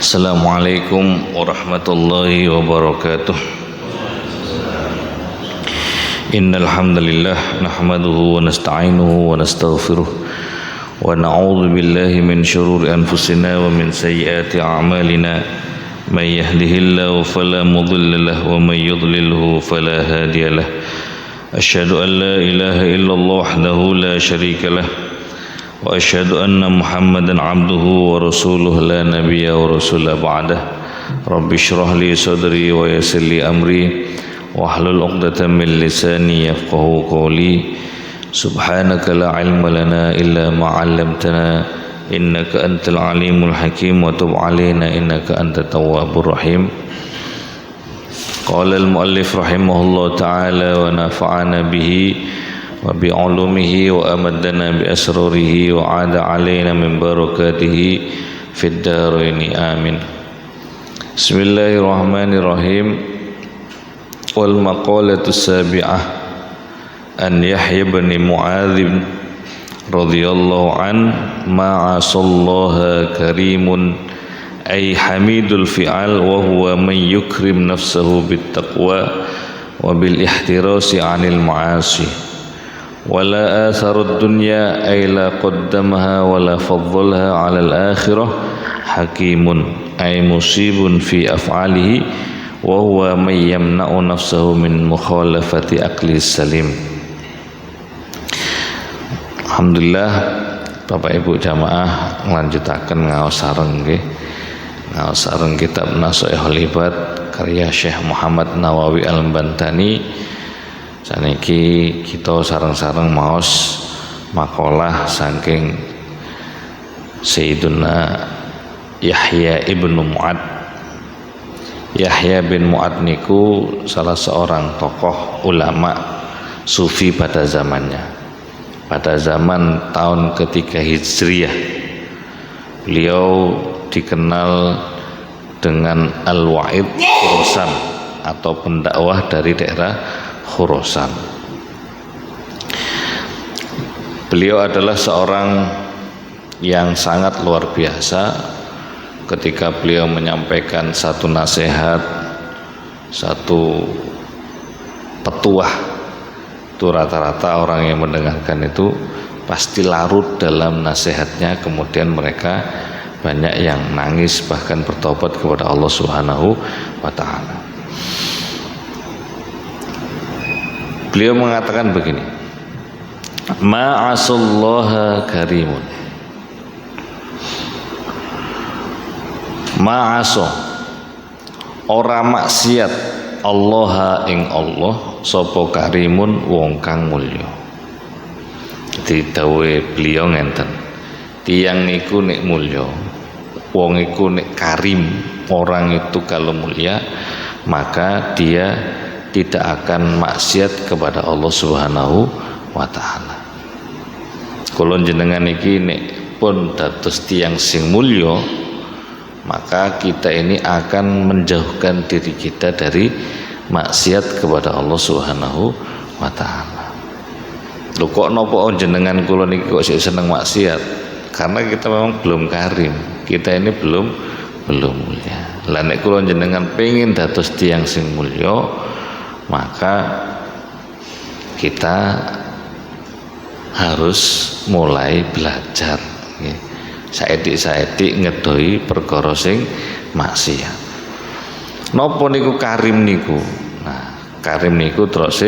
Assalamualaikum warahmatullahi wabarakatuh. Innal hamdalillah nahmaduhu wa nasta'inuhu wa nastaghfiruh wa na'udzu billahi min shururi anfusina wa min sayyiati a'malina. May yahdihillahu fala mudilla lahu wa may yudlilhu fala hadiya lahu. Asyhadu an la ilaha illallah wahdahu la syarika lahu wa asyhadu anna Muhammadan abduhu wa rasuluhu la nabiyya wa rasula ba'dah. Rabbi shrah li sadri wa yassir li amri wahlul 'uqdatam min lisani yafqahu qawli. Subhanaka la ilma lana illa ma 'allamtana innaka antal alimul hakim wa tub 'alaina innaka antat tawwabur rahim. Qala al muallif rahimahullah ta'ala wa nafa'ana bihi wa bi'ulumihi wa amaddana bi asrarihi wa 'ada 'alaina min barakatihi fid dharaini amin. Bismillahirrahmanirrahim. Wal maqalatu sabi'ah an Yahya bin Mu'adz radhiyallahu an ma'asallaha karimun ay hamidul fi'al wa huwa man yukrim nafsahu bit taqwa wa bil ihtirasi 'anil ma'asi. Wala atharud dunya ay la qaddamaha wala faddalaha 'ala al-akhirah. Hakimun ay musibun fi af'alihi wa huwa man yamna'u nafsahu min mukhalafati aqli salim. Alhamdulillah Bapak Ibu jamaah nglanjutaken ngaos sareng nggih. Ngaos sareng kitab Nashihul Ibad karya Syekh Muhammad Nawawi Al-Bantani. Saniki kita sareng-sareng maos makalah saking Sayyiduna Yahya ibnu Mu'adz. Yahya bin Mu'adz niku salah seorang tokoh ulama sufi pada zamannya. Pada zaman tahun ketiga Hijriyah, beliau dikenal dengan Al-Wa'id Khurasan atau pendakwah dari daerah Khurasan. Beliau adalah seorang yang sangat luar biasa ketika beliau menyampaikan satu nasihat, satu petuah. Itu rata-rata orang yang mendengarkan itu pasti larut dalam nasihatnya, kemudian mereka banyak yang nangis bahkan bertobat kepada Allah Subhanahu wa taala. Beliau mengatakan begini, ma'asallaha karimun. Ma'asa ora maksiat Allah ing Allah sapa karimun wong kang mulya. Jadi dawuhe beliau ngenten, tiyang niku nek mulya, wong iku nek karim, orang itu kalau mulia maka dia tidak akan maksiat kepada Allah Subhanahu wa taala. Kula jenengan iki nek pun dados tiyang sing mulya, maka kita ini akan menjauhkan diri kita dari maksiat kepada Allah Subhanahu wa taala. Lho kok napa jenengan kula niki kok sik seneng maksiat? Karena kita memang belum karim. Kita ini belum mulia. Lah nek kula jenengan pengin dados tiyang sing mulya, maka kita harus mulai belajar saedik-saedik ngedoi perkara sing maksiat. Napa niku karim niku? Nah, karim niku terus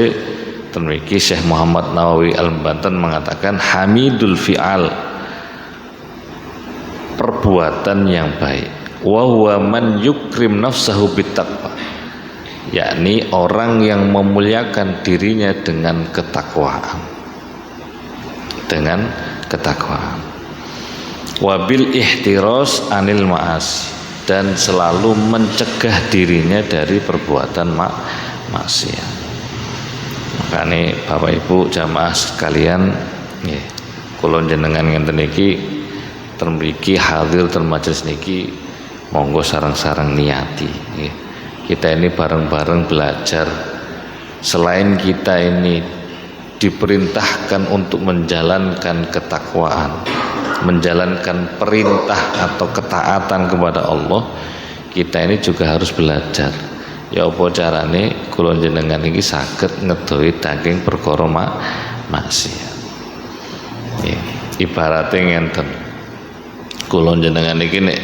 ten mriki Syekh Muhammad Nawawi Al-Bantan mengatakan hamidul fi'al, perbuatan yang baik. Wa huwa man yukrim nafsahu bittaqwa, yakni orang yang memuliakan dirinya dengan ketakwaan. Dengan ketakwaan. Wabil ihtiras anil ma'asi, dan selalu mencegah dirinya dari perbuatan maksiat. Makanya Bapak Ibu jamaah sekalian, nggih, kula jenengan ngenten iki termriki hadir ten majelis niki, monggo sareng-sareng niati nggih. Kita ini bareng-bareng belajar. Selain kita ini diperintahkan untuk menjalankan ketakwaan, menjalankan perintah atau ketaatan kepada Allah, kita ini juga harus belajar. Ya apa carane kula jenengan iki saged ngedohi daging perkara maksiat. Ibarate ngenten. Kula jenengan iki nek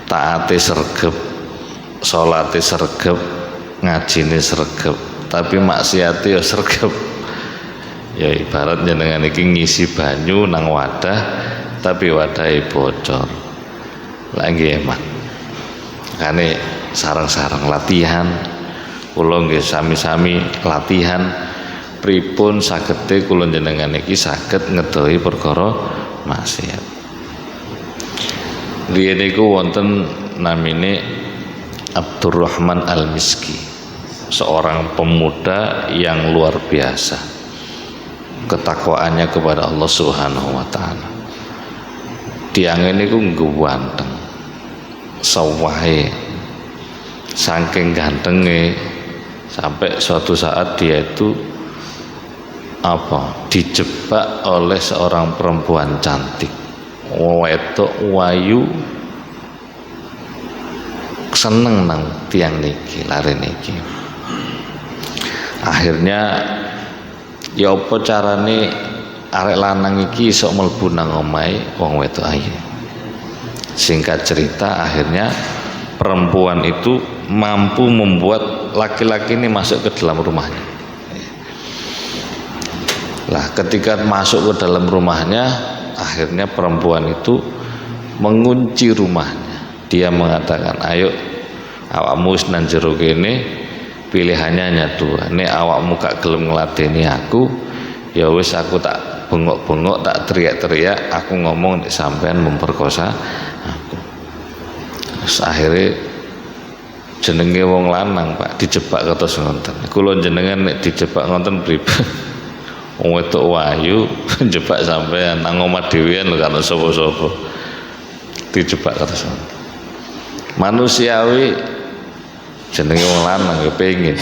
taate sregep, salate sregep, ngajine sregep, tapi maksiate ya sregep. Ya ibarat jenengan iki ngisi banyu nang wadah tapi wadahe bocor. Lagi emak. Kane sarang-sarang latihan, kula nggih sami-sami latihan pripun sagete kula jenengan iki saged ngedohi perkara maksiat. Riyen niku wonten namine Abdurrahman Al-Miski, seorang pemuda yang luar biasa ketakwaannya kepada Allah Subhanahu wa taala. Tiang ini ku ganteng, sawahe, saking gantengnya sampai suatu saat dia itu dijebak oleh seorang perempuan cantik, wedok wayu, seneng nang tiang niki, lari niki. Akhirnya ya apa carane arek lanang iki iso mlebu nang omahe wong wedok ayu. Singkat cerita, akhirnya perempuan itu mampu membuat laki-laki ini masuk ke dalam rumahnya. Lah ketika masuk ke dalam rumahnya, akhirnya perempuan itu mengunci rumahnya. Dia mengatakan, ayo awakmu wis nang jero kene, pilihannya hanya dua. Nek awakmu gak gelem ngladeni aku, ya wis aku tak bengok-bengok, tak teriak-teriak, aku ngomong nek sampean memperkosa aku. Terus akhirnya jenenge wong lanang Pak dijebak kados ngoten. Kula jenengan nek dijebak ngoten pripun? Wong wedok wayu njebak sampean nang omah dhewean lho kan sapa-sapa. Dijebak kados ngoten. Manusiawi jenenge wong lanang ya pengin.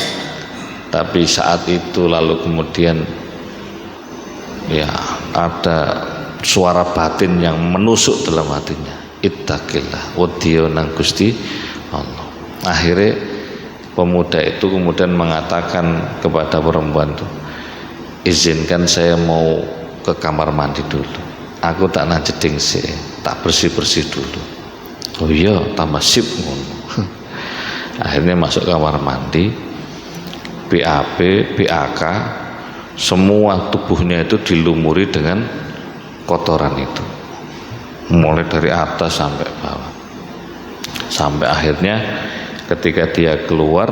Tapi saat itu lalu kemudian ya ada suara batin yang menusuk dalam hatinya, ittaqillah wadiyo nang Gusti Allah. Akhirnya pemuda itu kemudian mengatakan kepada perempuan itu, izinkan saya mau ke kamar mandi dulu, aku tak najeding sih, tak bersih-bersih dulu. Oh iya, tambah sip ngono. Akhirnya masuk kamar mandi, BAB, BAK, semua tubuhnya itu dilumuri dengan kotoran itu, mulai dari atas sampai bawah. Sampai akhirnya ketika dia keluar,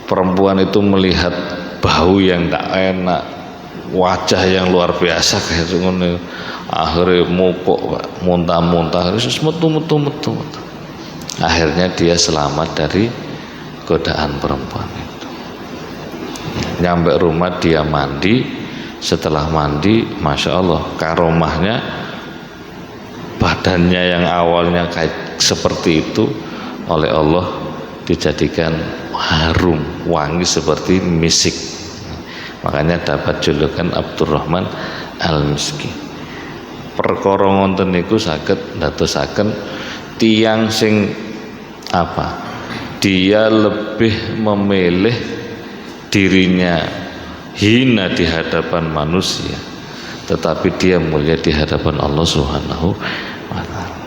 perempuan itu melihat bau yang tak enak, wajah yang luar biasa kayak ngono. Akhirnya mupuk, muntah-muntah, terus metu. Akhirnya dia selamat dari godaan perempuan itu. Nyampe rumah dia mandi. Setelah mandi, masya Allah, karomahnya, badannya yang awalnya kayak seperti itu oleh Allah dijadikan harum, wangi seperti misik. Makanya dapat julukan Abdurrahman Al-Miski. Perkara ngoten niku saged ndadosaken tiyang sing dia lebih memilih dirinya hina di hadapan manusia, tetapi dia mulia di hadapan Allah Subhanahu wa taala.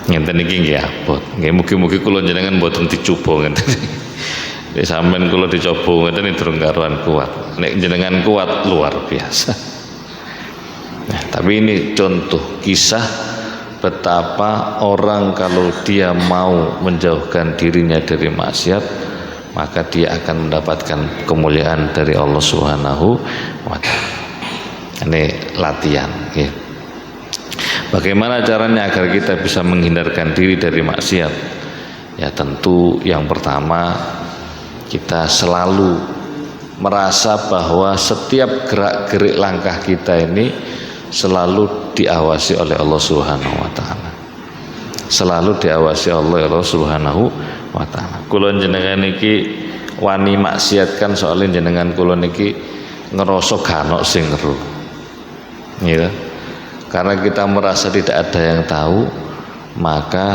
Ngenten iki nggih abot. Nggih mugi-mugi kula jenengan mboten dicoba ngenten. Nek sampean kula dicoba ngenten durung karuan kuat. Nek jenengan kuat luar biasa. Nah, tapi ini contoh kisah betapa orang kalau dia mau menjauhkan dirinya dari maksiat, maka dia akan mendapatkan kemuliaan dari Allah Subhanahu wa taala. Ini latihan ya. Bagaimana caranya agar kita bisa menghindarkan diri dari maksiat? Ya tentu yang pertama, kita selalu merasa bahwa setiap gerak-gerik langkah kita ini selalu diawasi oleh Allah Subhanahu wa taala. Selalu diawasi oleh Allah Subhanahu wa taala. Kula jenengan iki wani maksiat kan soalnya jenengan kula niki ngerasa gak ono sing ngeru. Ya. Karena kita merasa tidak ada yang tahu, maka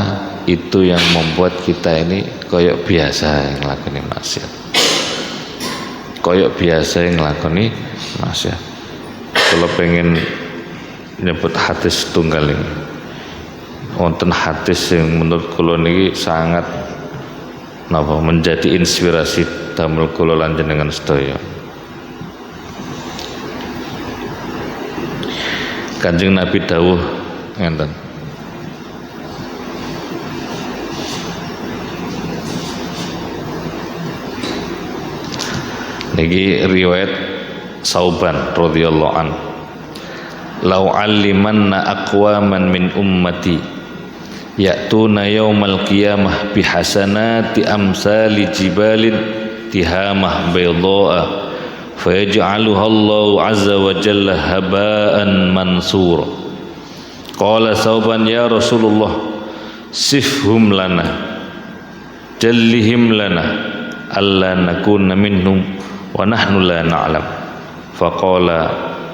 itu yang membuat kita ini koyok biasa yang ngelakoni maksiat. Koyok biasa yang ngelakoni maksiat. Kalau pengen nyebut hadis tunggal ini, wonten hadis yang menurut kula niki sangat napa menjadi inspirasi damel kula lan jenengan sedaya. Kanjeng Nabi dawuh ngenten. Niki riwayat Sauban radhiyallahu an. Lau 'allimanna aqwaman min ummati ya'tuna yaumal qiyamah bihasanati amsali jibalin tihamah bayda'a fayaj'aluha Allahu 'azza wa jalla haba'an mansura. Qala Sauban ya Rasulullah sifhum lana jallihim lana alla nakuna minhum wa nahnu la na'lam. Faqala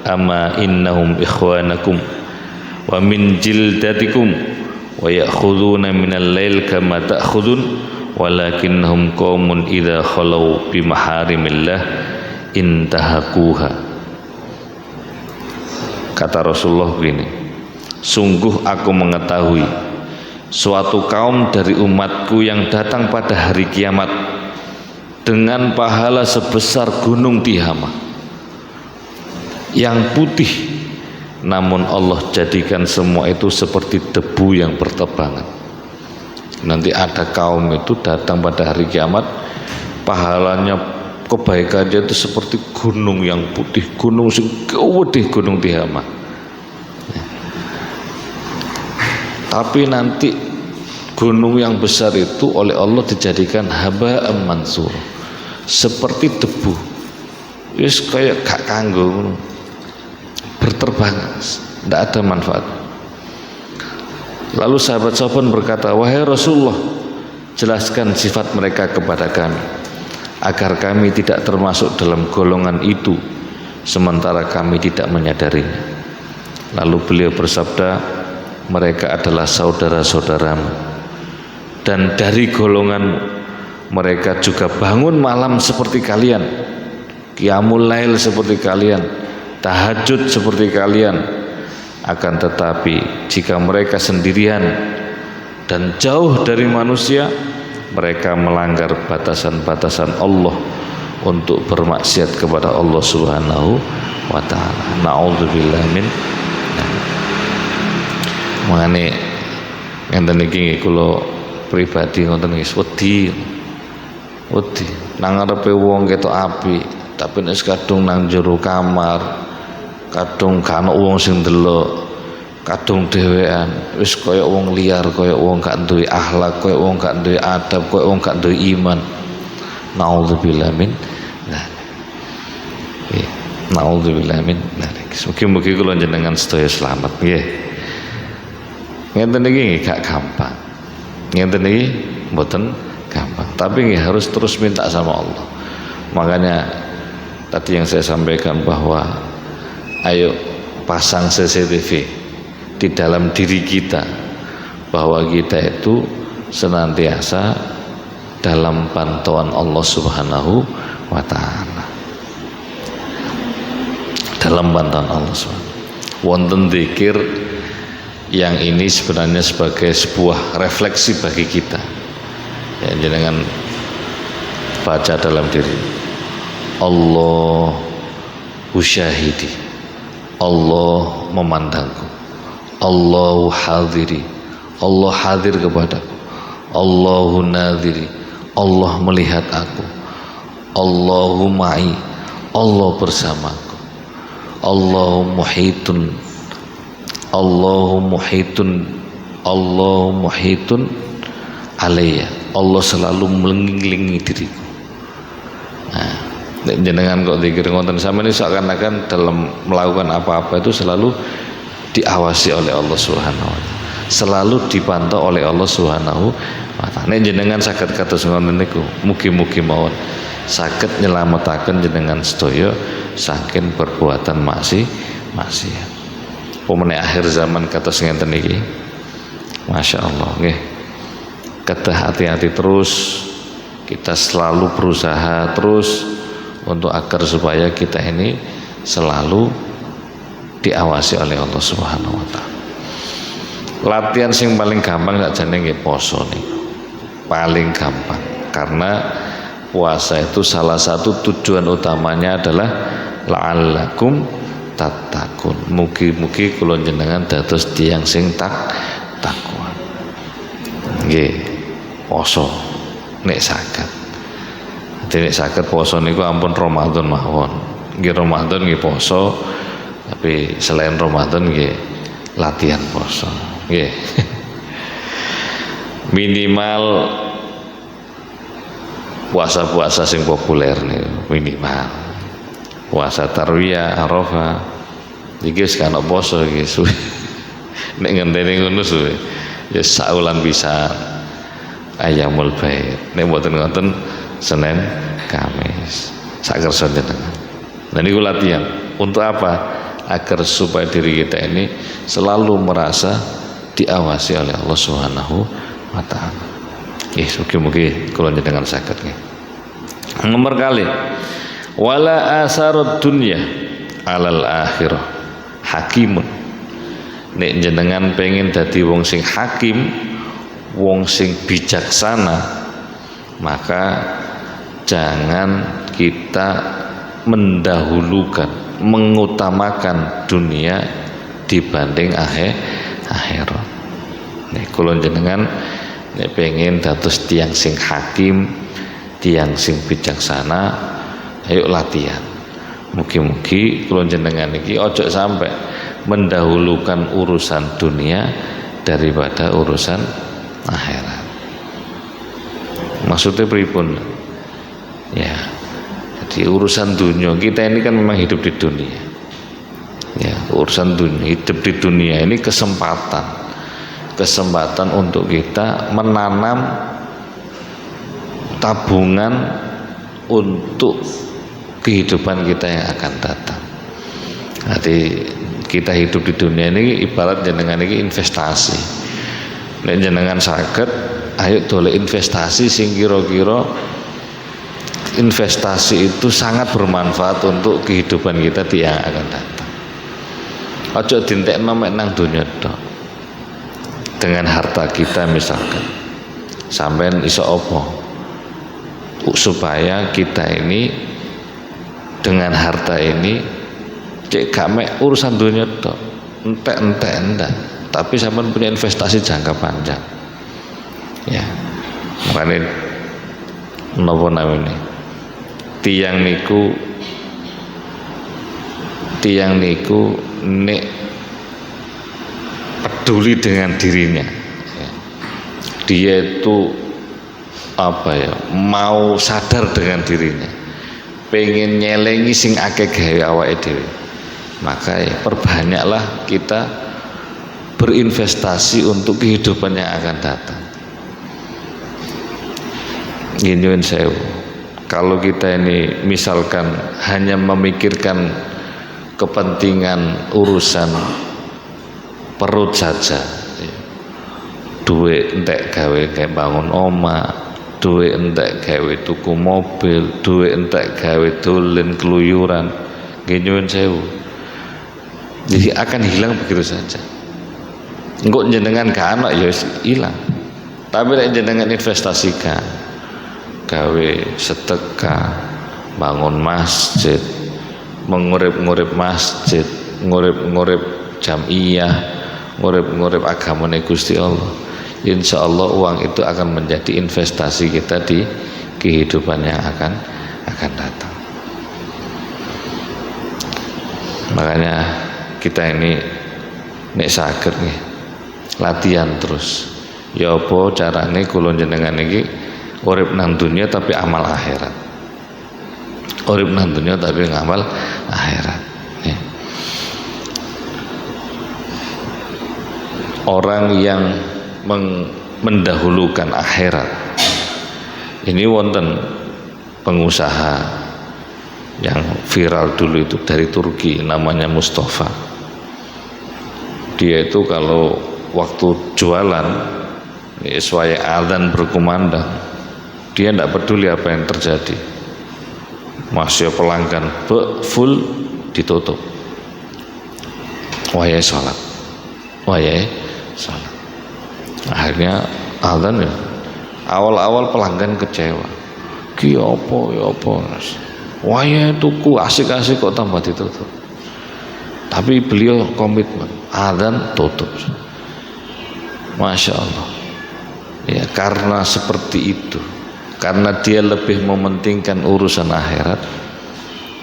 ama innahum ikhwanakum wa min jildatikum wa ya'khuduna minal lail kama ta'khudun walakinnahum qaumun idza khalau bi maharimillah intahakuha. Kata Rasulullah begini, sungguh aku mengetahui suatu kaum dari umatku yang datang pada hari kiamat dengan pahala sebesar gunung Tihamah yang putih, namun Allah jadikan semua itu seperti debu yang berterbangan. Nanti ada kaum itu datang pada hari kiamat, pahalanya kebaikannya itu seperti gunung yang putih, gunung sing gede, gunung Tihamah. Tapi nanti gunung yang besar itu oleh Allah dijadikan haba'an mansur, seperti debu, wis kayak gak kanggo, berterbangan, tidak ada manfaat. Lalu sahabat-sahabat berkata, wahai Rasulullah, jelaskan sifat mereka kepada kami agar kami tidak termasuk dalam golongan itu sementara kami tidak menyadarinya. Lalu beliau bersabda, mereka adalah saudara-saudaramu dan dari golonganmu, mereka juga bangun malam seperti kalian, qiyamul lail seperti kalian, tahajud seperti kalian. Akan tetapi jika mereka sendirian dan jauh dari manusia, mereka melanggar batasan-batasan Allah untuk bermaksiat kepada Allah Subhanahu wa ta'ala. Na'udzubillah min. Mangane ngenten iki kula pribadi ngoten nggih wedi nang ngarepe wong ketok apik, tapi nek kadung nang jero kamar, kadung gak ana wong sing ndelok, kadung dhewean, wis kaya wong liar, kaya wong gak duwe akhlak, kaya wong gak duwe adab, kaya wong gak duwe iman. Nauzubillah min. Nah. Nauzubillah min. Nah, mugi-mugi kula jenengan sedaya selamat nggih. Ngenten iki gak gampang. Ngenten iki mboten gampang, tapi nggih harus terus minta sama Allah. Makanya tadi yang saya sampaikan bahwa ayo pasang CCTV di dalam diri kita, bahwa kita itu senantiasa dalam pantauan Allah Subhanahu wa ta'ala, dalam pantauan Allah Subhanahu. Wonten dzikir yang ini sebenarnya sebagai sebuah refleksi bagi kita, ya, jangan baca dalam diri, Allah usyahidi, Allah memandangku, Allahu hadiri, Allah hadir kepadaku, Allahu nadhiri, Allah melihat aku, Allahu ma'i, Allah bersamaku, Allahu muhitun, Allahu muhitun, Allahu muhitun alayya, Allah selalu mengelilingi diriku. Nah, jenengan kok zikir ngoten sama ini seakan-akan dalam melakukan apa-apa itu selalu diawasi oleh Allah Subhanahu wa ta'ala, selalu dipantau oleh Allah Subhanahu wa ta'ala. Nek jenengan saged kados ngoten niku, mugi-mugi mawon saged nyelametaken jenengan sedaya saking perbuatan maksiat. pemene akhir zaman kados ngenten iki. Masya Allah nggih. Kedah hati-hati terus, kita selalu berusaha terus untuk agar supaya kita ini selalu diawasi oleh Allah Subhanahu wa taala. Latihan sing paling gampang sakjane nggih poso niku. Paling gampang karena puasa itu salah satu tujuan utamanya adalah la'allakum tattaqun. Mugi-mugi kula jenengan dados tiyang sing takwa. Nggih, poso nek saged. Nek saged poso niku ampun Ramadan mawon. Nggih Ramadan nggih poso, tapi selain Ramadan nggih latihan poso. Nggih. Minimal puasa-puasa sing populer nih minimal puasa tarwiyah Arafah iki wis kana poso iki suwe nek ngenteni ngono suwe ya saulan bisa ayamul bait nek mboten ngoten Senin Kamis sak kersa jenengan. Nah niku latihan untuk apa? Agar supaya diri kita ini selalu merasa diawasi oleh Allah Subhanahu wa taala. Mugi-mugi kula jenengan saged nggih. Nomor kali wala asarud dunya alal akhirah hakimun. Nek jenengan pengen dadi wong sing hakim, wong sing bijaksana, maka jangan kita mendahulukan, mengutamakan dunia dibanding akhirat. Nek kula jenengan nek pengen dados tiang sing hakim, tiang sing bijaksana, ayo latihan. Mugi-mugi kula jenengan iki ojo sampai mendahulukan urusan dunia daripada urusan akhirat. Maksudnya pripun? Ya, jadi urusan dunia kita ini kan memang hidup di dunia. Ya, urusan dunia, hidup di dunia ini kesempatan untuk kita menanam tabungan untuk kehidupan kita yang akan datang. Jadi kita hidup di dunia ini ibarat jenengan ini investasi. Nek jenengan saged ayo dole investasi sing kira-kira investasi itu sangat bermanfaat untuk kehidupan kita yang akan datang. Ojo dintekno mek nang dunya tok. Dengan harta kita misalkan sampean iso apa supaya kita ini dengan harta ini cek gak mek urusan dunia tok entek tapi sampean punya investasi jangka panjang ya. Makanya napa namanya tiang niku nek peduli dengan dirinya ya. Dia itu mau sadar dengan dirinya, pengen nyelengi sing akeh gawe awake dhewe, maka ya perbanyaklah kita berinvestasi untuk kehidupan yang akan datang. Nyuwun sewu, kalau kita ini misalkan hanya memikirkan kepentingan urusan perut saja, duit entek gawe kayak bangun oma, duit entek gawe tuku mobil, duit entek gawe dolen keluyuran, nyuwun sewu, jadi akan hilang begitu saja. Engko jenengan gak anak ya hilang, tapi nek jenengan investasikan gawe sedekah, bangun masjid, mengurip-ngurip masjid, ngurip-ngurip jamiyah, ngurip-ngurip agamane Gusti Allah, insya Allah uang itu akan menjadi investasi kita di kehidupan yang akan datang. Makanya kita ini nek saged nih latihan terus. Ya apa carane kula jenengan iki urip nang dunya tapi amal akhirat. Urip nang dunya tapi ngamal akhirat. Ya. Orang yang mendahulukan akhirat ini wonten pengusaha yang viral dulu itu dari Turki namanya Mustafa. dia itu kalau waktu jualan sesuai azan berkumandang, dia tidak peduli apa yang terjadi, masih pelanggan full ditutup, wayai sholat. Akhirnya azan ya, awal-awal pelanggan kecewa, ki apa wayai tuku asik-asik kok tambah ditutup. Tapi beliau komitmen, azan tutup. Masya Allah. Ya, karena seperti itu, karena dia lebih mementingkan urusan akhirat,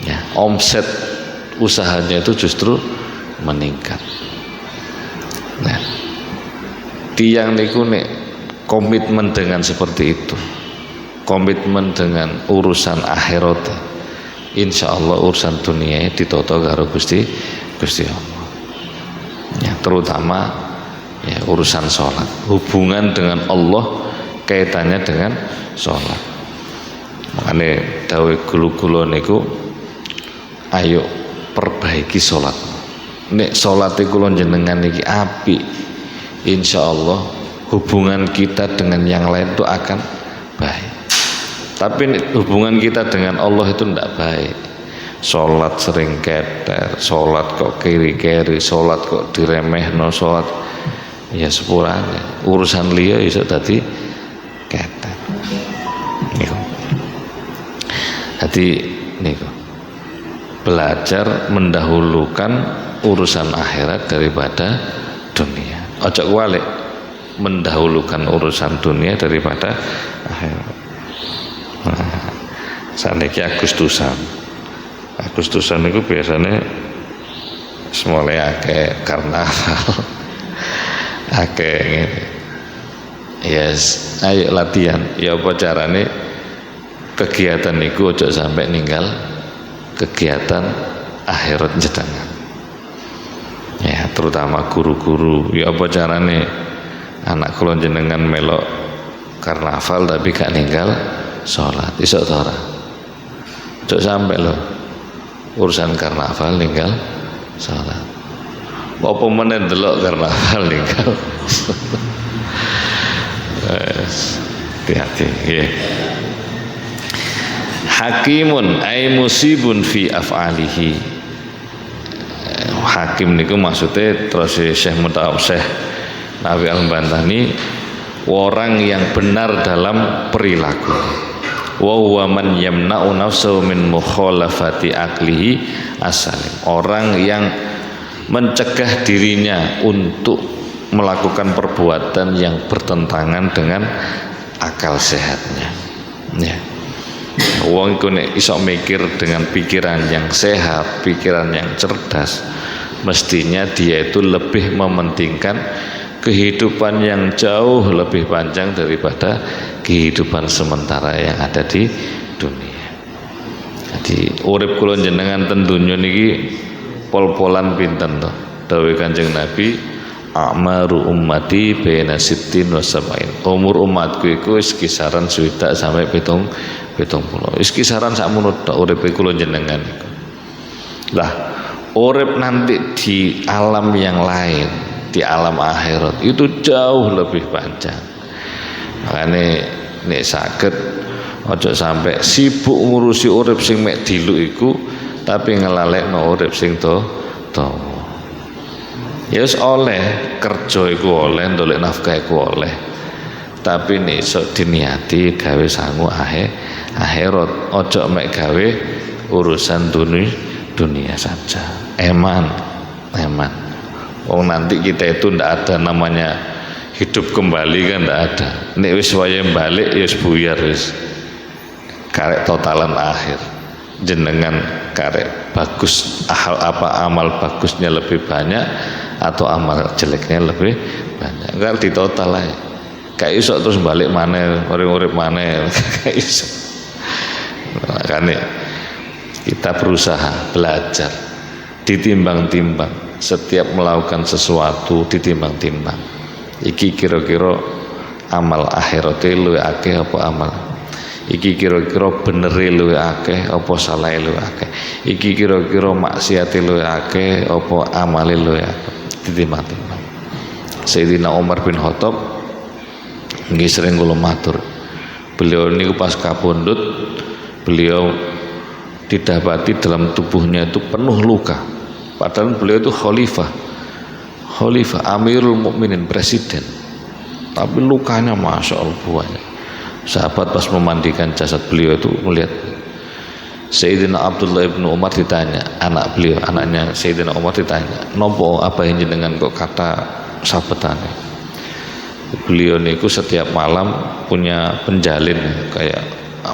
ya, omset usahanya itu justru meningkat. Nah, tiang niku nek komitmen dengan seperti itu, komitmen dengan urusan akhirat, insya Allah urusan dunia ditoto karo Gusti Allah. Ya, terutama ya, urusan sholat, hubungan dengan Allah kaitannya dengan sholat. Makanya dawuh gulu-gulu niku, ayo perbaiki sholat. Nek sholat kula jenengan niki apik, insya Allah hubungan kita dengan yang lain itu akan baik. Tapi hubungan kita dengan Allah itu tidak baik. Sholat sering keter, sholat kok kiri-kiri, sholat kok diremehno, sholat ya sepurane, urusan liya iso dadi keter. Niku. Dadi niku. Belajar mendahulukan urusan akhirat daripada dunia. Ojo kualik, mendahulukan urusan dunia daripada akhirat. Nah, saniki Agustusan itu biasanya mulai akeh karnaval, akeh ngene. Yes, ayo latihan. Ya apa carane kegiatan niku ojo sampai ninggal kegiatan akhirat jedangan. Ya, terutama guru-guru. Ya apa carane anak kula jenengan melok karnaval tapi gak ninggal sholat, iso ta ora? Ojo sampai loh urusan karnaval ninggal sholat. Apa meneh delok karnaval ninggal. Hati-hati nggih. Hakimun ay musibun fi af'alihi. Hakim niku maksudnya terus Syekh Nawawi Al-Bantani, orang yang benar dalam perilaku. Wa huwa man yamna'u nafsahu min mukhalafati aqlihi asalim. Orang yang mencegah dirinya untuk melakukan perbuatan yang bertentangan dengan akal sehatnya. Ya. Wong iku nek iso mikir dengan pikiran yang sehat, pikiran yang cerdas, mestinya dia itu lebih mementingkan kehidupan yang jauh lebih panjang daripada kehidupan sementara yang ada di dunia. Jadi urip kula jenengan ten donya niki pol-polan pinten to? Dawuh Kanjeng Nabi, a'maru ummati baina sittin wa sab'in. Umur umatku iku wis kisaran 60 sampai 70. Wis kisaran sakmono tok uripe kula jenengan iku. Lah, urip nanti di alam yang lain, di alam akhirat itu jauh lebih panjang. Makanya nek saged ojo sampai sibuk ngurusi urip sing mek diluk iku tapi ngelalekno urip sing dawa. Ya wis oleh kerja iku oleh, ndolek nafkah iku oleh. Tapi nek iso diniati gawe sangu akhirat, ojo mek gawe urusan dunia saja. Eman. Nanti kita itu ndak ada namanya hidup kembali kan, ndak ada. Nek wis wayahe balik ya wis buyar wis. Karek totalan akhir. Jenengan karek bagus amal bagusnya lebih banyak atau amal jeleknya lebih banyak. Enggak di total ae. Kayak iso terus balik maneh, urip maneh. Kayak iso. Makanya kita berusaha belajar, ditimbang-timbang, setiap melakukan sesuatu ditimbang-timbang. Iki kira-kira amal akhiratnya luwih akeh apa amal? Iki kira-kira benere luwih akeh apa salahe luwih akeh? Iki kira-kira maksiate luwih akeh apa amale luwih akeh? ditimang-timang. Sayyidina Umar bin Khattab nggih sering kula matur, beliau niku pas kapundhut beliau didapati dalam tubuhnya itu penuh luka, padahal beliau itu khalifah Amirul Mukminin, presiden, tapi lukanya masya Allah banyak. Sahabat pas memandikan jasad beliau itu melihat Sayyidina Abdullah bin Umar ditanya, anaknya Sayyidina Umar ditanya, nopo apa yang jenengan kok kata sabetane? Beliau niku setiap malam punya penjalin, kayak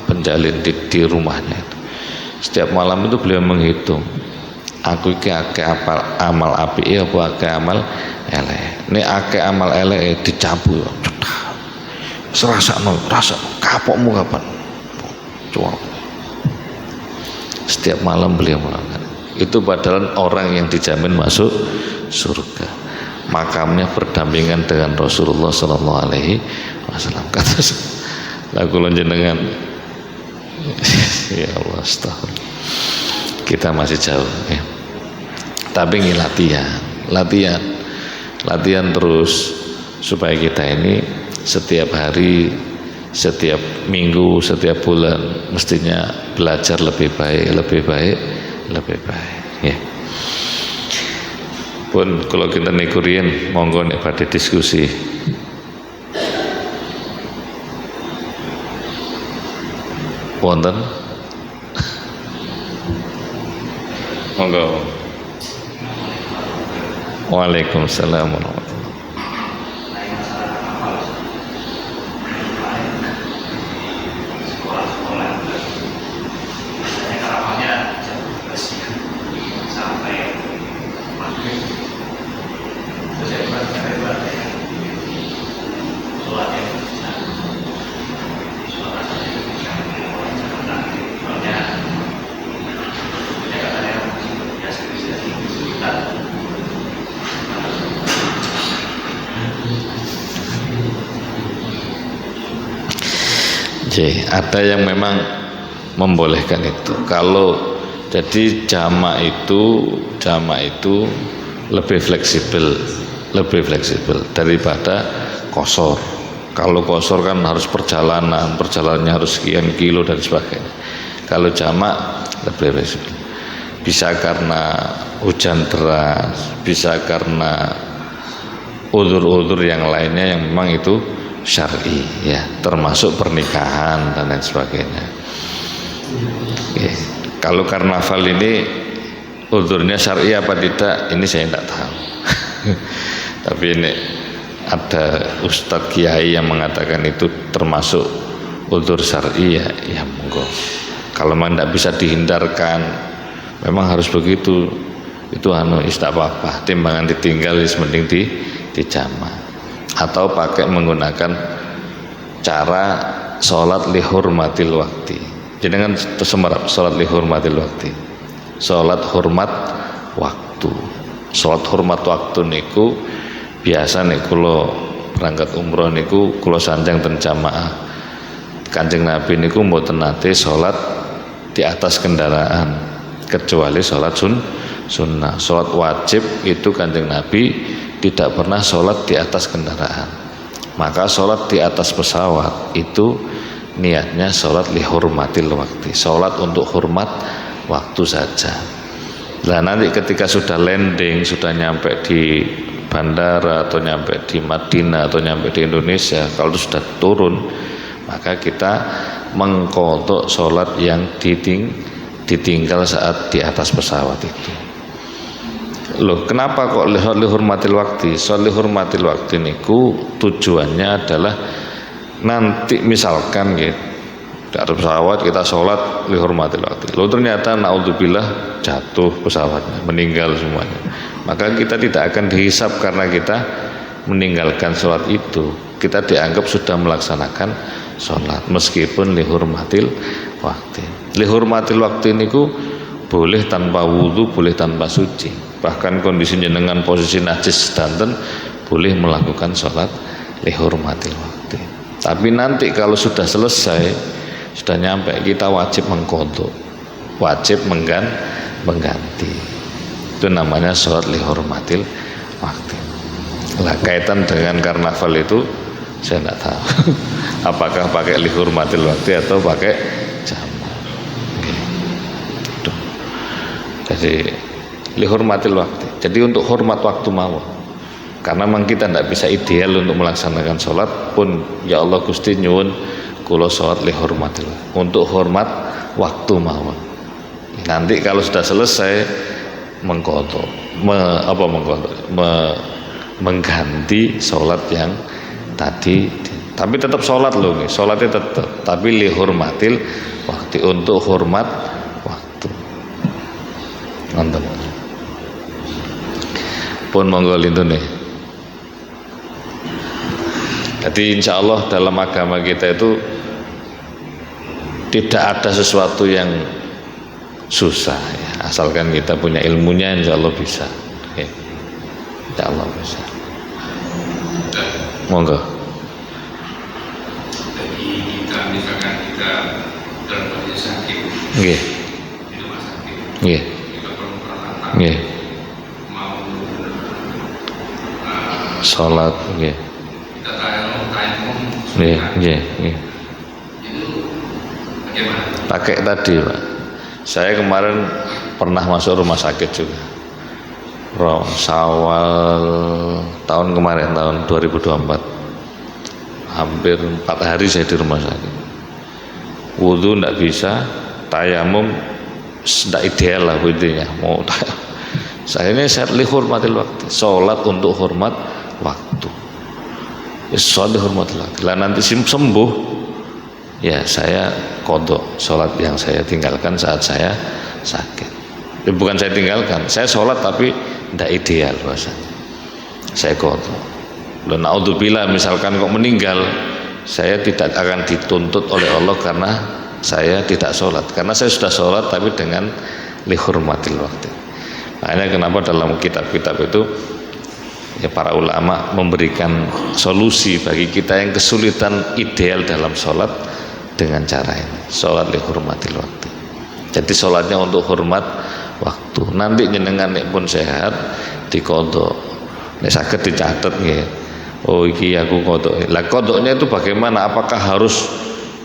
penjalin di rumahnya itu. Setiap malam itu beliau menghitung, aku iki akeh amal apik apa akeh amal elek. Nek akeh amal elek dicabu, serasakno rasa kapokmu kapan. Cuap. Setiap malam beliau melakukan itu, padahal orang yang dijamin masuk surga, makamnya berdampingan dengan Rasulullah Sallallahu Alaihi Wasallam. Kata lagu jenengan, ya Allah, astagfirullah, kita masih jauh ya. Tapi ini latihan terus supaya kita ini setiap hari, setiap minggu, setiap bulan mestinya belajar lebih baik ya. Pun kalau kita niku riyen monggo nek badhe diskusi. Wonten? Monggo. Waalaikumsalam warahmatullahi. Ada yang memang membolehkan itu. Kalau jadi jamak itu lebih fleksibel daripada qashar. Kalau qashar kan harus perjalanannya harus sekian kilo dan sebagainya. Kalau jamak lebih fleksibel. Bisa karena hujan deras, bisa karena udzur-udzur yang lainnya yang memang itu syar'i ya, termasuk pernikahan dan lain sebagainya. Oke. Kalau karnaval ini udzurnya syar'i apa tidak, ini saya tidak tahu. Tapi ini ada ustadz kiai yang mengatakan itu termasuk udzur syar'i ya monggo. Kalau memang tidak bisa dihindarkan, memang harus begitu, itu tidak apa-apa, timbangan ditinggal mending di jamak. Atau pakai menggunakan cara sholat lihurmatil wakti. Jadi kan semerap sholat lihurmatil wakti, sholat hormat waktu. Sholat hormat waktu niku biasa nih kalau berangkat umroh niku kalau sanjang ten jamaah. Kanjeng Nabi niku mboten nate sholat di atas kendaraan kecuali sholat sunnah. Sholat wajib itu Kanjeng Nabi tidak pernah sholat di atas kendaraan. Maka sholat di atas pesawat itu niatnya sholat lihurmatil waktu, sholat untuk hormat waktu saja. Nah nanti ketika sudah landing, sudah nyampe di bandara atau nyampe di Madinah atau nyampe di Indonesia, kalau itu sudah turun, maka kita mengqadha sholat yang ditinggal saat di atas pesawat itu. Loh, kenapa kok lihurmatil waktu? Sholat lihurmatil waktu niku tujuannya adalah nanti misalkan gitu di atas pesawat kita sholat lihurmatil waktu. Loh ternyata naudzubillah jatuh pesawatnya, meninggal semuanya. Maka kita tidak akan dihisab karena kita meninggalkan sholat itu. Kita dianggap sudah melaksanakan sholat meskipun lihurmatil waktu. Lihurmatil waktu niku boleh tanpa wudhu, boleh tanpa suci. Bahkan kondisi jenengan posisi najis danten boleh melakukan sholat lihurmatil waktu. Tapi nanti kalau sudah selesai, sudah nyampe, kita wajib mengqadha, wajib mengganti. Itu namanya sholat lihurmatil waktu. Lah kaitan dengan karnaval itu saya tidak tahu apakah pakai lihurmatil waktu atau pakai jamak. Jadi lihurmatil waktu. Jadi untuk hormat waktu mawon. Karena memang kita tidak bisa ideal untuk melaksanakan sholat pun, ya Allah Gusti nyuwun kula sholat lihurmatil. Untuk hormat waktu mawon. Nanti kalau sudah selesai mengkodok, mengganti sholat yang tadi. Tapi tetap sholat loh nih, sholatnya tetap. Tapi lihurmatil waktu, untuk hormat waktu. Nonton. Pun monggo lintu nih. Jadi insya Allah dalam agama kita itu tidak ada sesuatu yang susah ya. Asalkan kita punya ilmunya insya Allah bisa ya. Insya Allah bisa. Monggo. Jadi kita misalkan kita dalam kondisi sakit Nggih. di rumah sakit, Nggih. kita perlu peralatan Nggih. mau Salat nggih. kita tayamum Nggih, nggih, nggih. itu bagaimana? Pakai tadi, Pak. Saya kemarin pernah masuk rumah sakit juga. Syawal tahun kemarin, tahun 2024. Hampir 4 hari saya di rumah sakit. Wudu enggak bisa, tayamum tidak ideal lah intinya. Mau saya ini saya lihurmatil waktu, sholat untuk hormat waktu. Sholat dihormati waktu. Lah nanti sembuh, ya saya kodok sholat yang saya tinggalkan saat saya sakit. Bukan saya tinggalkan, saya sholat tapi tidak ideal rasanya. Saya kodok. Dan naudzubillah misalkan kok meninggal, saya tidak akan dituntut oleh Allah karena saya tidak sholat. Karena saya sudah sholat tapi dengan lihurmatil waktu. Makanya kenapa dalam kitab-kitab itu ya para ulama memberikan solusi bagi kita yang kesulitan ideal dalam sholat dengan cara ini, sholat lihurmatil waktu. Jadi sholatnya untuk hormat waktu. Nanti jenengan pun sehat dikodok, nek saged dicatat nggih. Oh iki aku kodok. Lah kodoknya itu bagaimana? Apakah harus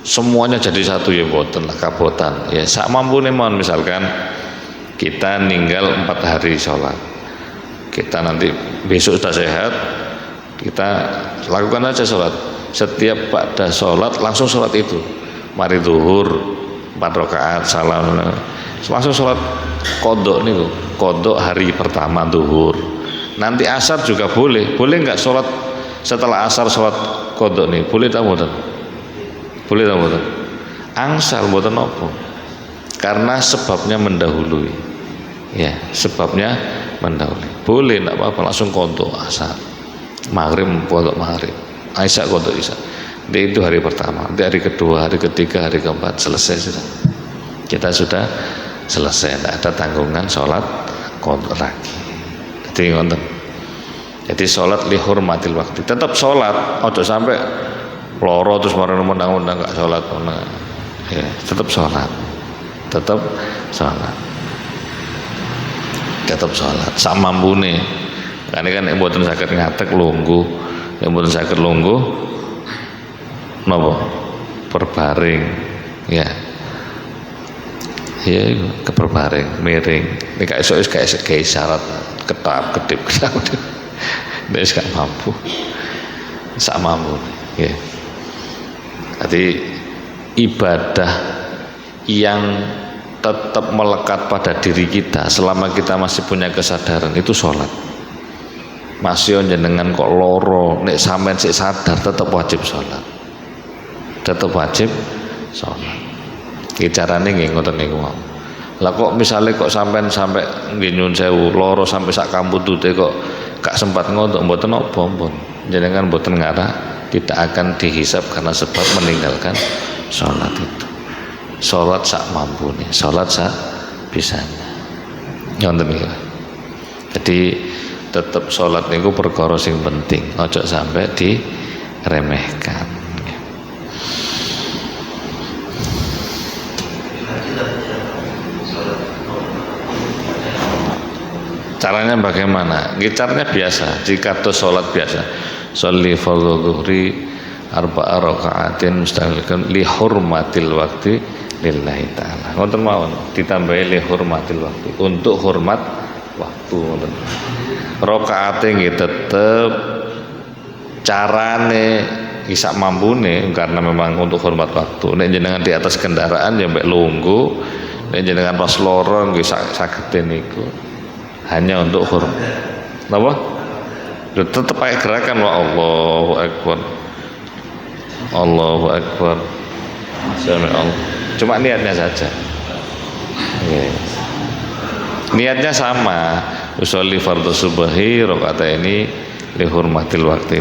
semuanya jadi satu? Ya boten lah, kabotan. Ya sak mampune mawon. Misalkan kita ninggal 4 hari sholat, kita nanti besok sudah sehat, kita lakukan aja sholat. Setiap pada sholat langsung sholat itu. Mari zuhur 4 rakaat salam, langsung sholat kodok nih, kodok hari pertama zuhur. Nanti asar juga boleh nggak sholat setelah asar sholat kodok nih? Boleh tak boten? Boleh tak boten? Angsal boten apa? Karena sebabnya mendahului. Ya, sebabnya mendahului. Boleh enggak apa-apa, langsung kodok asar. Maghrib kodok maghrib. Isya kodok isya. Itu hari pertama. Nanti hari kedua, hari ketiga, hari keempat selesai sudah. Kita sudah selesai, tidak ada tanggungan sholat kodok lagi. Jadi ngonten. Jadi sholat lihurmatil waktu. Tetap sholat, ojo sampai loro terus marah undang-undang nggak sholat. Ya, tetap sholat. Tetap sholat. Tetap sholat sama mampune. Karena kan yang buatan sakit ngatek lungguh, yang buatan sakit lungguh, nopo berbaring, ya, ya keberbaring, miring. Ini kayak soal kayak syarat ketap kedip, dia gak mampu, sama mampu, ya. Jadi ibadah yang tetap melekat pada diri kita selama kita masih punya kesadaran itu sholat. Masih jenengan kok loro, nek sampean sik sadar tetap wajib sholat. Tetap wajib sholat. Iki carane nggih ngoten niku. Lah kok misale kok sampean sampai nggih nyun sewu loro sampai sak kamputute kok gak sempat ngontok mboten napa pun. Jenengan mboten ngarah tidak akan dihisab karena sebab meninggalkan sholat itu. Sholat sak mampune, sholat sak bisanya. Ngonten niku. Jadi tetap sholat niku perkara sing penting, ojo sampai diremehkan. Caranya bagaimana? Caranya biasa. Jika tuh sholat biasa, sholli fardhu dhuhri arba'a raka'atin mustaqilkan li hurmatil waktu lillahi ta'ala. Ngoten mawon, ditambahi li hurmatil waktu, untuk hormat waktu ngoten. Rakaate nggih tetep carane isak mampune karena memang untuk hormat waktu. Nek jenengan di atas kendaraan ya mbek lungguh, nek jenengan pas loro nggih saged niku. Hanya untuk hormat. Napa? Tetep pakai gerakan wa Allahu akbar. Allahu akbar. Allah. Cuma niatnya saja. Okay. Niatnya sama. Usolli fardhu subhi rakaataini li hurmatil waqti.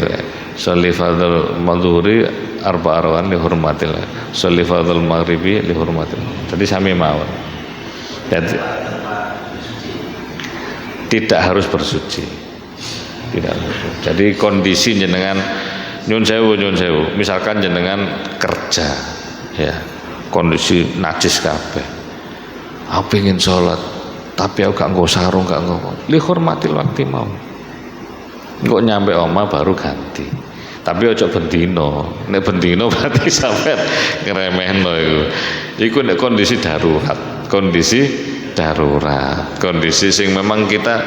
Sholli fardhu madhuri arba'a raka'at li hurmatil. Sholli fardhu maghribi li hurmatil. Jadi sami mawon. Tidak harus bersuci. Tidak harus. Jadi kondisi jenengan nyun sewu, misalkan jenengan kerja, ya kondisi najis kabeh. Aku pengen sholat, tapi aku gak nggo sarung, gak nggo. Li hormatil waktu mau. Engko nyampe oma baru ganti. Tapi ojo bendino. Nek bendino berarti sampean ngremehno iku. Iku nek kondisi darurat. Kondisi sing memang kita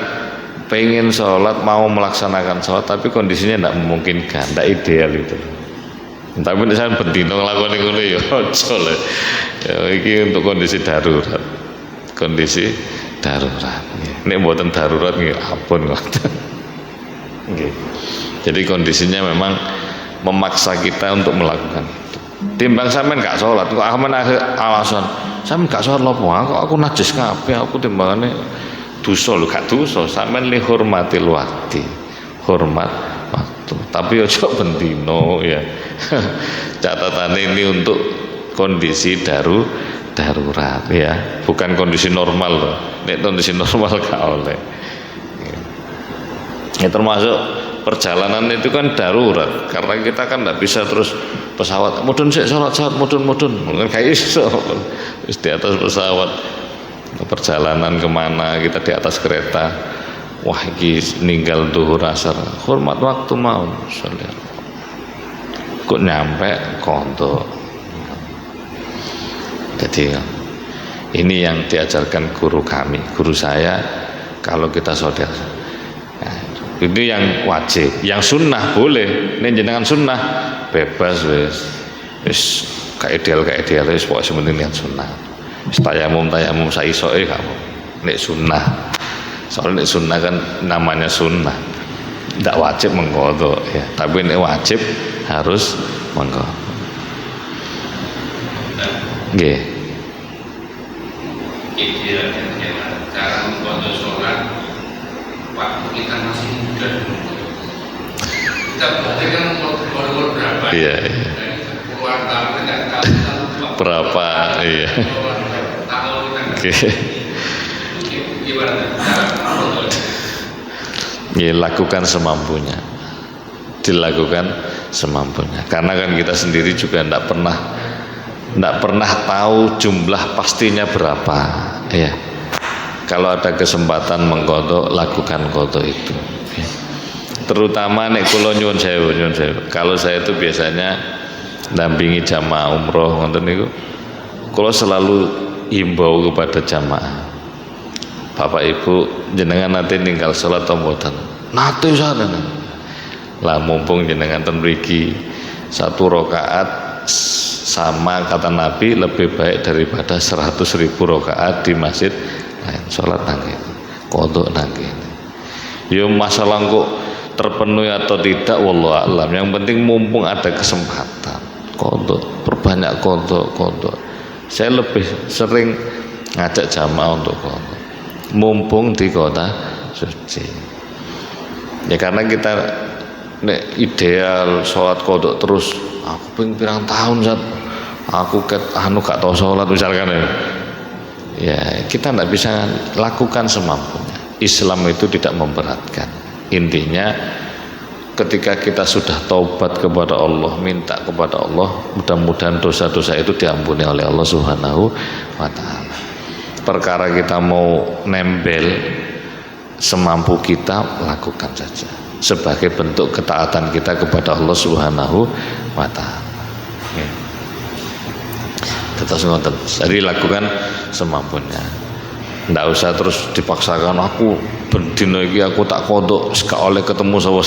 pengen sholat, mau melaksanakan sholat tapi kondisinya tidak memungkinkan, tidak ideal itu. Tapi saya bendino nglakoni ngono ya aja lho. Ya iki untuk kondisi darurat. Nek mboten darurat nggih ampun ngoten. Nggih. Jadi kondisinya memang memaksa kita untuk melakukan itu. Timbang sampean gak sholat, kok aman alasan sampean gak sholat lho, aku najis kabeh, aku timbangane dosa lho, gak dosa, sampean li hormatil waktu, hormat waktu. Tapi ojo bendino ya. Catatan ini untuk kondisi darurat ya, bukan kondisi normal loh. Nek kondisi normal gak oleh. Ya termasuk perjalanan itu kan darurat, karena kita kan tidak bisa terus pesawat mudun sik sholat mudun mungkin kayak iso wis di atas pesawat. Perjalanan kemana, kita di atas kereta, wah iki ninggal duhur asar, hormat waktu mau sholat, kok nyampe konto. Jadi ini yang diajarkan guru saya, kalau kita saudara. Itu yang wajib, yang sunnah boleh. Ini jenengan sunnah bebas wis kayak ideal wis pokoke sementing niat sunnah. Wis tayamum saisoke kamu. Nek sunnah. Soalnya nek sunnah kan namanya sunnah. Tidak wajib mengqadha ya, tapi nek wajib harus mengqadha. Nggih. Ideal cara mengqadha sholat waktu kita masih muda. Kita berarti kan umur berapa? Iya. Puluhan tahun kan berapa? Iya. Tahun Oke. Gimana? Ya, lakukan semampunya. Dilakukan semampunya. Karena kan kita sendiri juga tidak pernah tahu jumlah pastinya berapa. Ya. Kalau ada kesempatan mengqadha, lakukan qadha itu. Ya. Terutama nek kula nyuwun sewu. Kalau saya itu biasanya dampingi jamaah umroh ngoten niku. Kula selalu himbau kepada jamaah. Bapak Ibu jenengan nanti tinggal salat atau mboten? Nate sana. Lah mumpung jenengan ten mriki 1 rakaat sama kata Nabi lebih baik daripada 100.000 rakaat di masjid lain. Salat nang kene, qadha nang kene. Ya masalah kok terpenuhi atau tidak wallahu a'lam. Yang penting mumpung ada kesempatan qadha, perbanyak qadha. Saya lebih sering ngajak jamaah untuk qadha. Mumpung di kota suci. Ya karena kita nek ideal sholat qadha terus, aku pirang tahun Zat, aku gak tau sholat misalkan ya. Ya kita tidak bisa lakukan semampunya. Islam itu tidak memberatkan. Intinya ketika kita sudah taubat kepada Allah, minta kepada Allah, mudah-mudahan dosa-dosa itu diampuni oleh Allah Subhanahu wa ta'ala. Perkara kita mau nempel semampu kita lakukan saja sebagai bentuk ketaatan kita kepada Allah Subhanahu wa taala. Terus ngoten. Jadi lakukan semampunya. Ndak usah terus dipaksakan aku bendino iki aku tak kodok gak oleh ketemu sapa.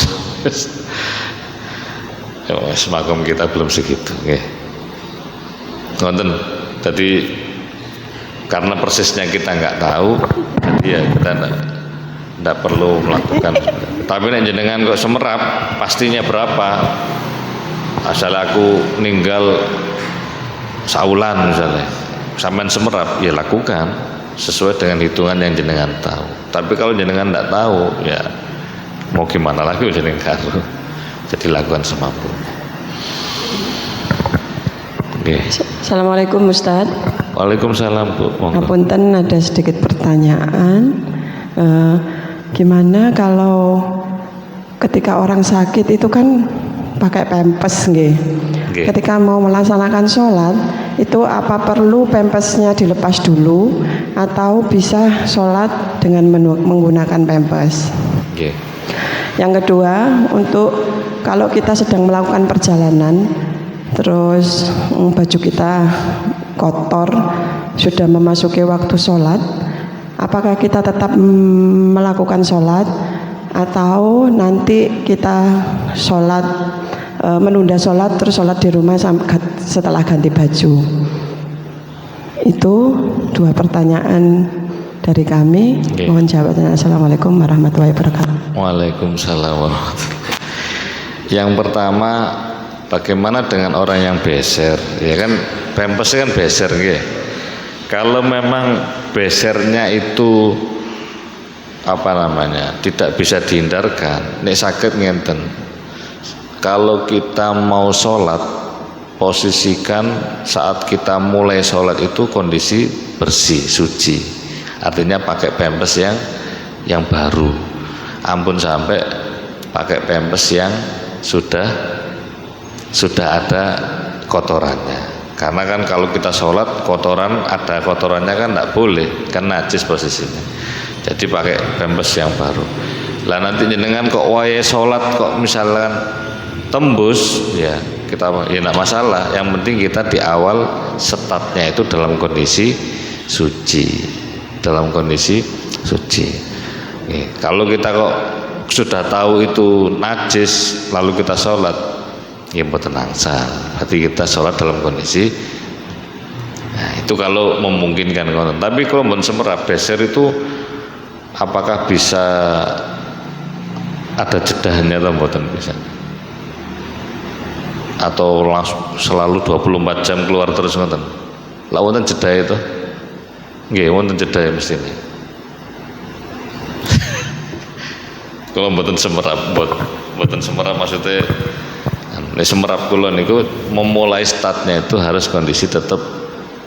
Ya wis makom kita belum segitu nggih. Ngoten. Jadi karena persisnya kita nggak tahu, jadi ya kita ndak perlu melakukan. Tapi nek jenengan kok semerap, pastinya berapa? Asal aku ninggal saulan misalnya, sampean semerap, ya lakukan sesuai dengan hitungan yang jenengan tahu. Tapi kalau jenengan ndak tahu, ya mau gimana lagi jenengan. Jadi lakukan semampu. Okay. Assalamualaikum Ustadz. Waalaikumsalam Bu. Ngapunten, ada sedikit pertanyaan. Gimana kalau ketika orang sakit itu kan pakai pempes nggih. Okay. Ketika mau melaksanakan sholat itu apa perlu pempesnya dilepas dulu atau bisa sholat dengan menggunakan pempes? Okay. Yang kedua, untuk kalau kita sedang melakukan perjalanan terus baju kita kotor, sudah memasuki waktu sholat, apakah kita tetap melakukan sholat atau nanti kita sholat menunda sholat terus sholat di rumah setelah ganti baju? Itu dua pertanyaan dari kami. Okay. Mohon jawabannya. Assalamualaikum warahmatullahi wabarakatuh. Waalaikumsalam warahmatullahi. Yang pertama, bagaimana dengan orang yang beser? Ya kan pempes kan beser nggih. Kalau memang besernya itu tidak bisa dihindarkan, nek sakit ngenten. Kalau kita mau sholat, posisikan saat kita mulai sholat itu kondisi bersih, suci. Artinya pakai pempes yang baru. Ampun sampai pakai pempes yang sudah ada kotorannya. Karena kan kalau kita sholat ada kotorannya kan tidak boleh, kan najis posisinya. Jadi pakai pempes yang baru. Lah nanti jenengan kok wae sholat kok misalkan tembus, ya kita ya tidak masalah. Yang penting kita di awal startnya itu dalam kondisi suci, Kalau kita kok sudah tahu itu najis lalu kita sholat, ya mboten angsal. Berarti kita sholat dalam kondisi, nah itu kalau memungkinkan. Tapi kalau mboten semerap beser itu apakah bisa ada jedahnya atau mboten bisa? Atau langsung selalu 24 jam keluar terus ngoten? Lah wonten jedah itu? Nggih, wonten jedah mestine. Kalau mboten semerap, mboten semerap maksudnya semerap kula niku memulai startnya itu harus kondisi tetap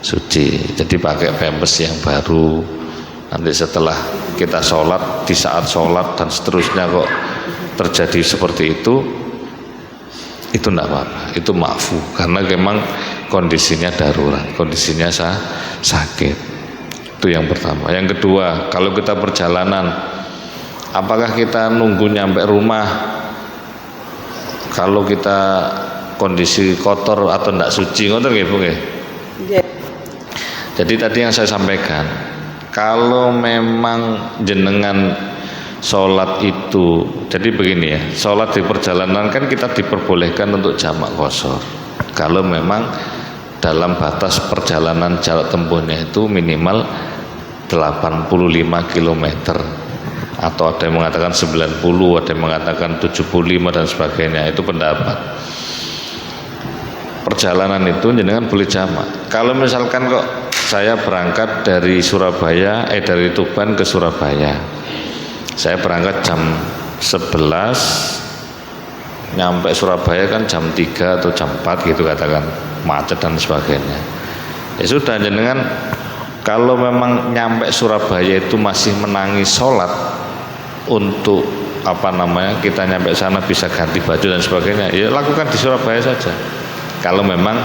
suci. Jadi pakai pempes yang baru. Nanti setelah kita sholat, di saat sholat dan seterusnya kok terjadi seperti itu tidak apa-apa, itu maafu karena memang kondisinya darurat, kondisinya sakit. Itu yang pertama. Yang kedua, kalau kita perjalanan, apakah kita nunggu nyampe rumah kalau kita kondisi kotor atau tidak suci? Ngoten nggih Bu nggih? Jadi tadi yang saya sampaikan, kalau memang jenengan sholat itu, jadi begini ya, sholat di perjalanan kan kita diperbolehkan untuk jamak qashar. Kalau memang dalam batas perjalanan jarak tempuhnya itu minimal 85 km, atau ada yang mengatakan 90, ada yang mengatakan 75 dan sebagainya. Itu pendapat. Perjalanan itu jenengan boleh jamak. Kalau misalkan kok saya berangkat dari dari Tuban ke Surabaya, saya berangkat jam 11, nyampe Surabaya kan jam 3 atau jam 4 gitu katakan, macet dan sebagainya. Ya sudah, jenengan kalau memang nyampe Surabaya itu masih menangis sholat untuk kita nyampe sana bisa ganti baju dan sebagainya, ya lakukan di Surabaya saja. Kalau memang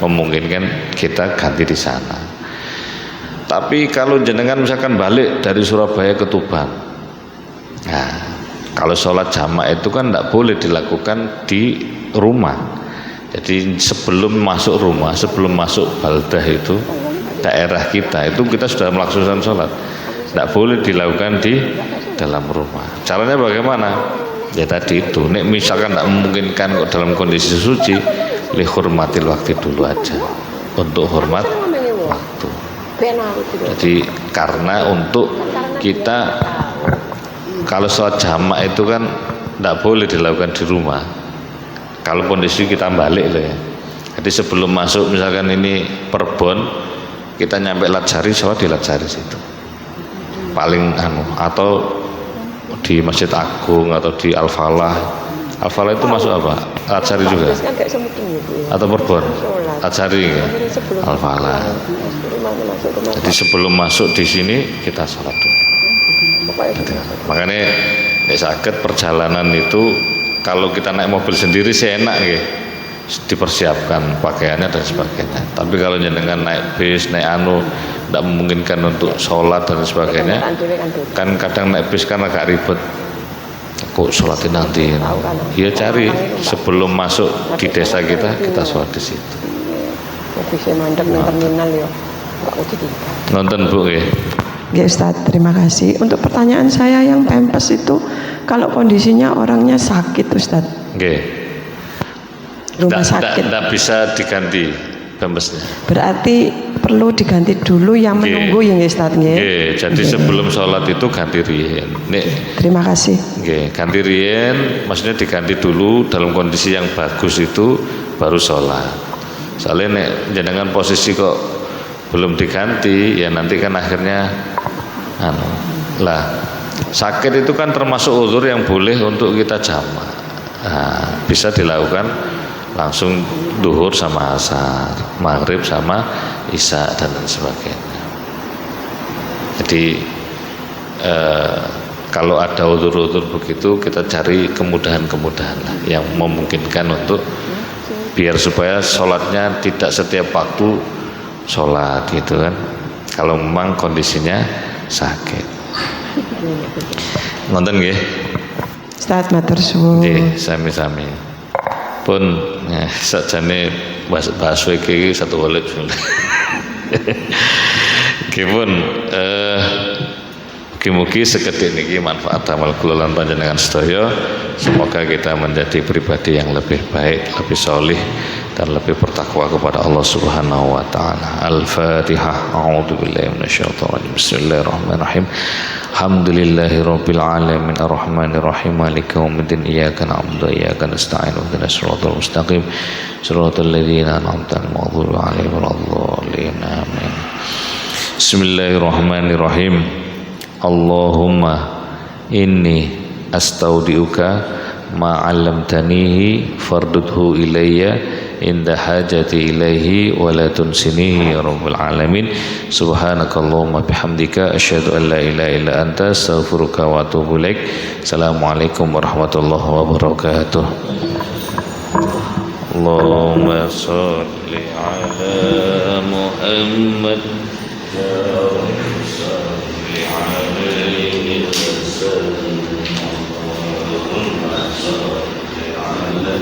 memungkinkan kita ganti di sana. Tapi kalau jenengan misalkan balik dari Surabaya ke Tuban, Nah, kalau sholat jamak itu kan tidak boleh dilakukan di rumah. Jadi sebelum masuk rumah, sebelum masuk baldah itu, daerah kita itu kita sudah melaksanakan sholat. Tidak boleh dilakukan di dalam rumah. Caranya bagaimana? Ya tadi itu, nek misalkan tidak memungkinkan kok dalam kondisi suci, lihurmatil waktu dulu aja, untuk hormat waktu. Jadi karena untuk kita kalau sholat jamak itu kan tidak boleh dilakukan di rumah. Kalau kondisi kita balik loh ya. Jadi sebelum masuk misalkan ini Perbon, kita nyampe Lajari, sholat di Lajari situ. Paling atau di Masjid Agung atau di Al-Falah. Al-Falah itu masuk apa? Lajari juga. Atau Perbon? Lajari ya. Al-Falah. Jadi sebelum masuk di sini kita sholat dulu. Makanya sakit perjalanan itu kalau kita naik mobil sendiri sih enak ya, dipersiapkan pakaiannya dan sebagainya. Tapi kalau jenengan naik bis, naik tidak memungkinkan untuk sholat dan sebagainya, kan kadang naik bis kan agak ribet. Kok sholatin nanti? Ya cari sebelum masuk di desa kita sholat di situ. Nonton Bu ya. Ya Ustaz, terima kasih. Untuk pertanyaan saya yang pempes itu, kalau kondisinya orangnya sakit Ustaz. Oke. Rumah sakit. Tidak bisa diganti pempesnya. Berarti perlu diganti dulu yang menunggu ya Ustaz. Jadi sebelum sholat itu ganti rien. Terima kasih. Ganti rien, maksudnya diganti dulu dalam kondisi yang bagus itu baru sholat. Soalnya jangan posisi kok belum diganti, ya nanti kan akhirnya sakit itu kan termasuk uzur yang boleh untuk kita jamak. Bisa dilakukan langsung duhur sama asar, maghrib sama isya dan lain sebagainya. Jadi kalau ada uzur-uzur begitu kita cari kemudahan-kemudahan lah yang memungkinkan untuk biar supaya sholatnya tidak setiap waktu sholat gitu kan. Kalau memang kondisinya sakit. Nonton nggih. Ustaz matur suwun. Nggih, sami-sami. Pun sakjane bahasa iki satu walid. Nggih pun mugi-mugi sekedhik niki manfaat amal kula lan panjenengan sedaya. Semoga kita menjadi pribadi yang lebih baik, lebih solih dan lebih bertakwa kepada Allah Subhanahu wa taala. Al-Fatihah. A'udzubillahi minasyaitonir rajim. Bismillahirrahmanirrahim. Alhamdulillahirabbil alamin arrahmanir rahim maliki yaumiddin iyyaka na'budu wa iyyaka nasta'in ihdinas siratal mustaqim siratal ladzina an'amta 'alaihim ghairil maghdubi 'alaihim amin. Bismillahirrahmanirrahim. Allahumma inni astaudiuka ma 'allamtanihi fardudhu ilayya inda hajati ilaihi wa la tunsinihi ya rabbal alamin. Subhanakallahumma bihamdika asyhadu an la ilaha illa anta astaghfiruka wa atubu ilaik. Assalamualaikum warahmatullahi wabarakatuh. Allahumma shalli ala Muhammad ya rabbi shalli alaihi wasallam. Allahumma shalli ala